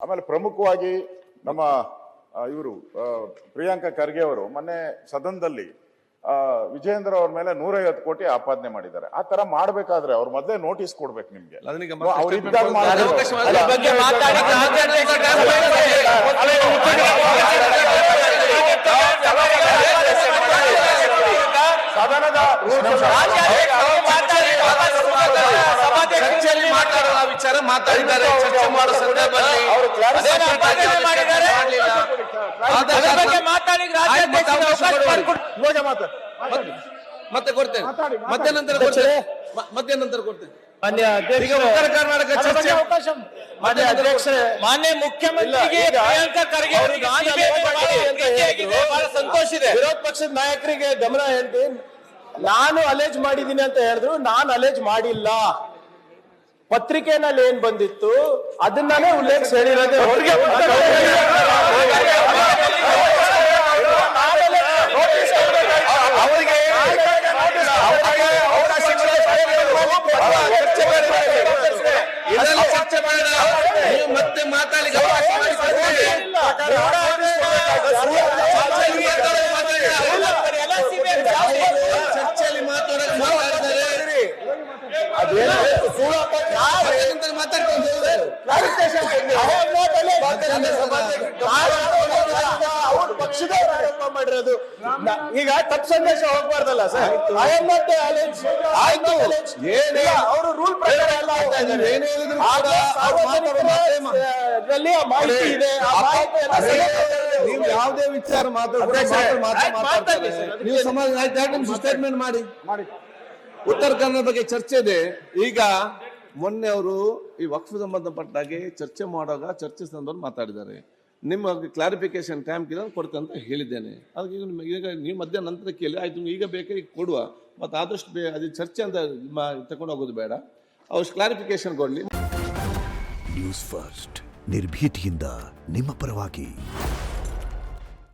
ಆಮೇಲೆ ಪ್ರಮುಖವಾಗಿ ನಮ್ಮ ಇವರು ಪ್ರಿಯಾಂಕಾ ಖರ್ಗೆ ಅವರು ಮೊನ್ನೆ ಸದನದಲ್ಲಿ ವಿಜಯೇಂದ್ರ ಅವ್ರ ಮೇಲೆ 150 ಕೋಟಿ ಆಪಾದನೆ ಮಾಡಿದ್ದಾರೆ. ಆ ತರ ಮಾಡ್ಬೇಕಾದ್ರೆ ಅವ್ರ ಮೊದಲೇ ನೋಟಿಸ್ ಕೊಡ್ಬೇಕು ನಿಮ್ಗೆ. ಸದನದ ಚರ್ಚೆಯಲ್ಲಿ ಮಾತಾಡುವ ವಿಚಾರ ಮಾತಾಡಿದ್ದಾರೆ. ಚರ್ಚೆ ಮಾಡೋ ಸಂದರ್ಭದಲ್ಲಿ ಮತ್ತೆ ಕೊಡ್ತೇನೆ, ಮಧ್ಯಾಹ್ನ ಕೊಡ್ತೇನೆ. ಕರ್ನಾಟಕ ಚರ್ಚೆ ಮಾನ್ಯ ಮುಖ್ಯಮಂತ್ರಿಗೆ ಪ್ರಿಯಾಂಕಾ ಖರ್ಗೆ ಬಹಳ ಸಂತೋಷ ಇದೆ. ವಿರೋಧ ಪಕ್ಷದ ನಾಯಕರಿಗೆ ಗಮನ ಹೇಳ್ತೀನಿ. ನಾನು ಅಲೇಜ್ ಮಾಡಿದ್ದೀನಿ ಅಂತ ಹೇಳಿದ್ರು, ನಾನು ಅಲೇಜ್ ಮಾಡಿಲ್ಲ. ಪತ್ರಿಕೆನಲ್ಲಿ ಏನ್ ಬಂದಿತ್ತು ಅದನ್ನೇ ಉಲ್ಲೇಖ ಹೇಳಿರೋದೇ ಹೊರಗೆ. ಮತ್ತೆ ಮಾತಾಡಿ ಚರ್ಚೆಯಲ್ಲಿ ಪಕ್ಷದವರು ಆರೋಪ ಮಾಡಿರೋದು. ಈಗ ತಪ್ಪು ಸಂದೇಶ ಹೋಗ್ಬಾರ್ದಲ್ಲ ಸರ್. ಅವರು ರೂಲ್ ಪ್ರಕಾರ ಮಾಹಿತಿ ಇದೆ. ನೀವು ಯಾವುದೇ ವಿಚಾರ ಮಾತಾಡ್ತಾರೆ, ನೀವು ಸಮಾಜ ಸ್ಟೇಟ್ಮೆಂಟ್ ಮಾಡಿ. ಉತ್ತರ ಕನ್ನಡ ಬಗ್ಗೆ ಚರ್ಚೆ ಇದೆ. ಈಗ ಮೊನ್ನೆ ಅವರು ಈ ವಕ್ಫ್ ಸಂಬಂಧಪಟ್ಟಾಗೆ ಚರ್ಚೆ ಮಾಡುವಾಗ ಚರ್ಚೆ ಸಂದರ್ಭದಲ್ಲಿ ಮಾತಾಡಿದ್ದಾರೆ. ನಿಮ್ಮ ಕ್ಲಾರಿಫಿಕೇಶನ್ ಟೈಮ್ ಕೊಡ್ತೇನೆ ಅಂತ ಹೇಳಿದ್ದೇನೆ. ಅದಕ್ಕೆ ಈಗ ನೀವು ಮಧ್ಯಾಹ್ನ ನಂತರ ಕೇಳಿ ಆಯ್ತು, ಈಗ ಬೇಕಾ ಈಗ ಕೊಡುವ, ಮತ್ತು ಆದಷ್ಟು ಅದು ಚರ್ಚೆ ಅಂತ ತಗೊಂಡು ಹೋಗೋದು ಬೇಡ, ಅವಷ್ಟು ಕ್ಲಾರಿಫಿಕೇಶನ್ ಕೊಡಲಿ. ನ್ಯೂಸ್ ಫಸ್ಟ್ ನಿರ್ಭೀತಿಯಿಂದ ನಿಮ್ಮ ಪರವಾಗಿ.